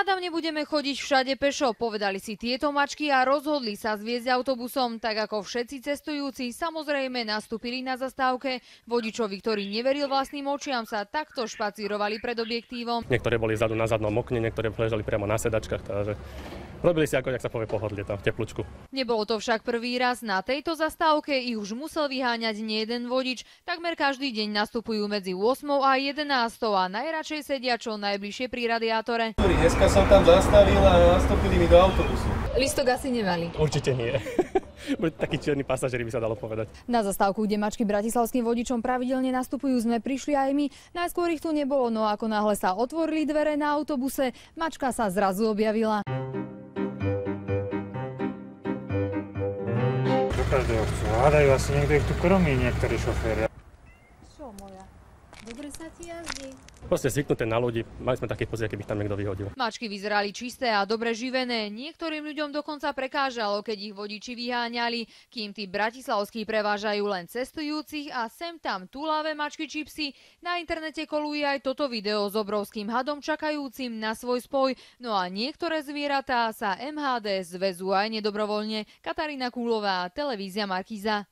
Hádam, nebudeme chodiť všade pešo, povedali si tieto mačky a rozhodli sa zviesť autobusom. Tak ako všetci cestujúci, samozrejme nastúpili na zastávke. Vodičovi, ktorý neveril vlastným očiam, sa takto špacírovali pred objektívom. Niektoré boli vzadu na zadnom okne, niektoré ležali priamo na sedačkách, takže robili si ako, jak sa povie, pohodlie tam v teplúčku. Nebolo to však prvý raz. Na tejto zastávke ich už musel vyháňať nejeden vodič. Takmer každý deň nastupujú medzi 8 a 11 a najradšej sedia čo najbližšie pri radiátore. Dneska som tam zastavil a nastúpili mi do autobusu. Listok asi nemali. Určite nie. Boli takí čierni pasažieri, by sa dalo povedať. Na zastávku, kde mačky bratislavským vodičom pravidelne nastupujú, sme prišli aj my. Najskôr ich tu nebolo, no ako náhle sa otvorili dvere na autobuse, mačka sa zrazu objavila. Do každého chcú. Hádajú, asi niekto ich tu krmí, niektorí šoféri. Čo moja? Dobre sa ti jazdí? Proste zvyknuté na ľudí, mali sme taký pocit, keby ich tam niekto vyhodil. Mačky vyzerali čisté a dobre živené. Niektorým ľuďom dokonca prekážalo, keď ich vodiči vyháňali, kým tí bratislavskí prevážajú len cestujúcich a sem tam túlavé mačky či psi. Na internete koluje aj toto video s obrovským hadom čakajúcim na svoj spoj. No a niektoré zvieratá sa MHD zväzú aj nedobrovoľne. Katarína Kúlová, televízia Markíza.